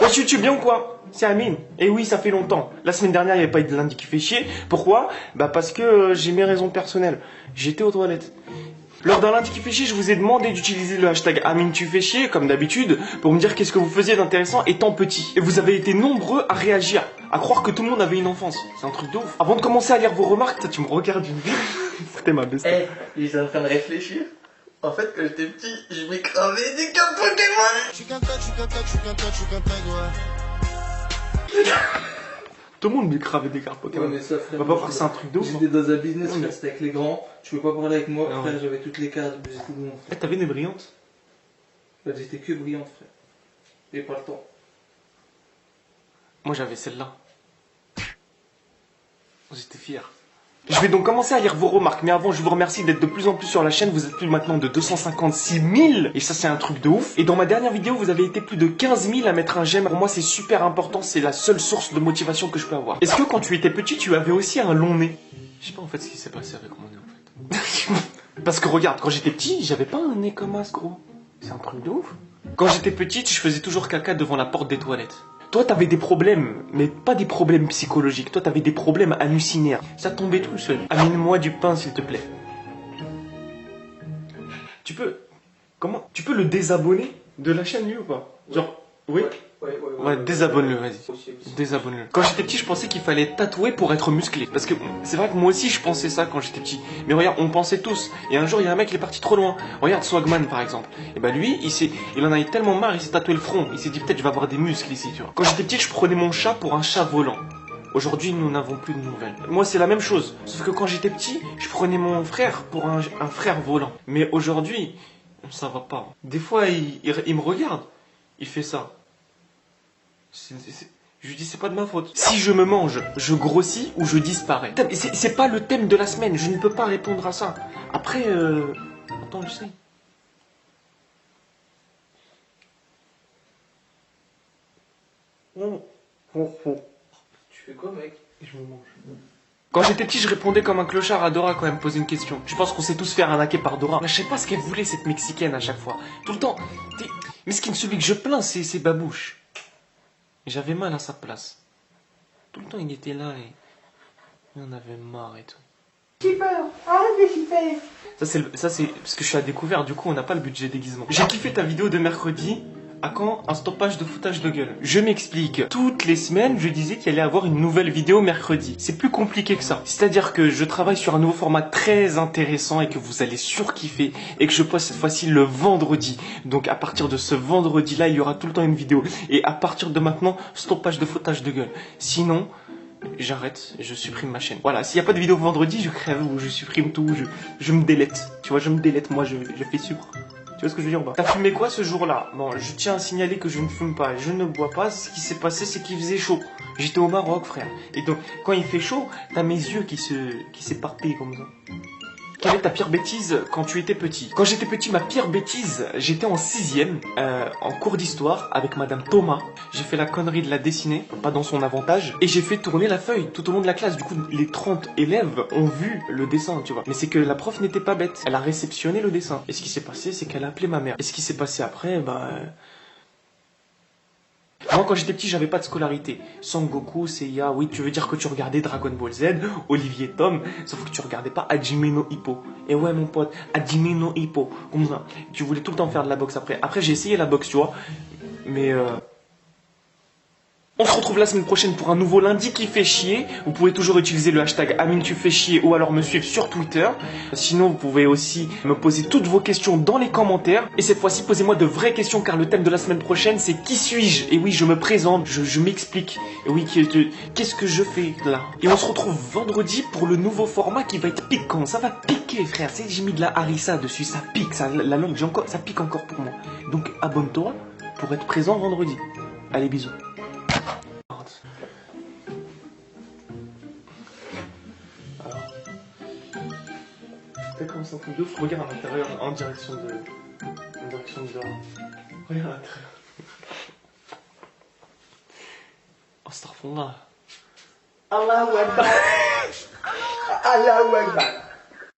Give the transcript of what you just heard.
Wesh YouTube, bien ou quoi? C'est Amine. Et oui, ça fait longtemps. La semaine dernière, il n'y avait pas eu de lundi qui fait chier. Pourquoi? Bah parce que j'ai mes raisons personnelles. J'étais aux toilettes. Lors d'un lundi qui fait chier, je vous ai demandé d'utiliser le hashtag Amine tu fais chier, comme d'habitude, pour me dire qu'est-ce que vous faisiez d'intéressant étant petit. Et vous avez été nombreux à réagir, à croire que tout le monde avait une enfance. C'est un truc de ouf. Avant de commencer à lire vos remarques, toi, tu me regardes une vidéo. C'était ma bestie. Eh, j'étais en train de réfléchir. En fait, quand j'étais petit, je m'écravais des cartes Pokémon. Je suis qu'un tag, ouais. Tout le monde m'écravait des cartes Pokémon. Ouais, mais ça, frère, on va pas voir c'est un truc de ouf. J'étais dans un business, Ouais, mais- frère, c'était avec les grands. Tu pouvais pas parler avec moi, Ah frère, ouais. j'avais toutes les cartes, j'étais bon. Eh, t'avais des brillantes? Bah, j'étais que brillante, frère. J'ai pas le temps. Moi j'avais celle-là. J'étais fier. Je vais donc commencer à lire vos remarques, mais avant je vous remercie d'être de plus en plus sur la chaîne, vous êtes plus maintenant de 256 000, et ça c'est un truc de ouf. Et dans ma dernière vidéo vous avez été plus de 15 000 à mettre un j'aime, pour moi c'est super important, c'est la seule source de motivation que je peux avoir. Est-ce que quand tu étais petit tu avais aussi un long nez? Je sais pas en fait ce qui s'est passé avec mon nez en fait. Parce que regarde, quand j'étais petit, j'avais pas un nez comme as gros. C'est un truc de ouf. Quand j'étais petite, je faisais toujours caca devant la porte des toilettes. Toi, t'avais des problèmes, mais pas des problèmes psychologiques. Toi, t'avais des problèmes hallucinaires. Ça tombait tout seul. Amène-moi du pain, s'il te plaît. Tu peux... Comment? Tu peux le désabonner de la chaîne, lui, ou pas? Genre... Oui? Ouais, désabonne-le, vas-y. Désabonne-le. Quand j'étais petit, je pensais qu'il fallait être tatoué pour être musclé. Parce que c'est vrai que moi aussi, je pensais ça quand j'étais petit. Mais regarde, on pensait tous. Et un jour, il y a un mec qui est parti trop loin. Regarde Swagman, par exemple. Et bah lui, il en a eu tellement marre, il s'est tatoué le front. Il s'est dit peut-être je vais avoir des muscles ici, tu vois. Quand j'étais petit, je prenais mon chat pour un chat volant. Aujourd'hui, nous n'avons plus de nouvelles. Moi, c'est la même chose. Sauf que quand j'étais petit, je prenais mon frère pour un frère volant. Mais aujourd'hui, ça va pas. Des fois, il me regarde. Il fait ça. Je lui dis c'est pas de ma faute. Si je me mange, je grossis ou je disparais. C'est pas le thème de la semaine, je ne peux pas répondre à ça. Après, attends, je sais. Tu fais quoi, mec? Je me mange. Quand j'étais petit, je répondais comme un clochard à Dora quand elle me posait une question. Je pense qu'on s'est tous fait arnaquer par Dora. Je sais pas ce qu'elle voulait, cette Mexicaine, à chaque fois. Tout le temps. Mais celui que je plains, c'est Babouche. J'avais mal à sa place. Tout le temps, il était là et il en avait marre et tout. Super, arrête de super. Ça, c'est parce que je suis à découvert, du coup, on n'a pas le budget déguisement. J'ai kiffé ta vidéo de mercredi. À quand un stoppage de foutage de gueule? Je m'explique. Toutes les semaines, je disais qu'il allait avoir une nouvelle vidéo mercredi. C'est plus compliqué que ça. C'est-à-dire que je travaille sur un nouveau format très intéressant et que vous allez surkiffer et que je poste cette fois-ci le vendredi. Donc à partir de ce vendredi-là, il y aura tout le temps une vidéo. Et à partir de maintenant, stoppage de foutage de gueule. Sinon, j'arrête, je supprime ma chaîne. Voilà, s'il n'y a pas de vidéo vendredi, je crève ou je supprime tout, je me délète. Tu vois, je me délète, moi je fais sucre. Tu vois ce que je veux dire ou pas? T'as fumé quoi ce jour-là? Bon, je tiens à signaler que je ne fume pas, je ne bois pas. Ce qui s'est passé, c'est qu'il faisait chaud. J'étais au Maroc, frère. Et donc, quand il fait chaud, t'as mes yeux qui s'éparpillent comme ça. Quelle est ta pire bêtise quand tu étais petit? Quand j'étais petit, ma pire bêtise, j'étais en 6ème, en cours d'histoire, avec Madame Thomas. J'ai fait la connerie de la dessiner, pas dans son avantage, et j'ai fait tourner la feuille tout au long de la classe. Du coup, les 30 élèves ont vu le dessin, tu vois. Mais c'est que la prof n'était pas bête, elle a réceptionné le dessin. Et ce qui s'est passé, c'est qu'elle a appelé ma mère. Et ce qui s'est passé après, moi, quand j'étais petit, j'avais pas de scolarité. Sangoku, Seiya, oui, tu veux dire que tu regardais Dragon Ball Z, Olivier Tom, sauf que tu regardais pas Hajime no Ippo. Et ouais, mon pote, Hajime no Ippo. Comme ça. Tu voulais tout le temps faire de la boxe après. Après, j'ai essayé la boxe, tu vois. Mais on se retrouve la semaine prochaine pour un nouveau lundi qui fait chier. Vous pouvez toujours utiliser le hashtag Amine tu fais chier ou alors me suivre sur Twitter. Sinon, vous pouvez aussi me poser toutes vos questions dans les commentaires. Et cette fois-ci, posez-moi de vraies questions car le thème de la semaine prochaine, c'est qui suis-je? Et oui, je me présente, je m'explique. Et oui, qu'est-ce que je fais là? Et on se retrouve vendredi pour le nouveau format qui va être piquant. Ça va piquer, frère. J'ai mis de la harissa dessus, ça pique. La langue, ça pique encore pour moi. Donc, abonne-toi pour être présent vendredi. Allez, bisous. Fais comme ça, de ouf. Regarde à l'intérieur en direction de dehors. Regarde à l'intérieur. Astaghfirullah. Allahu Akbar. Allahu Akbar.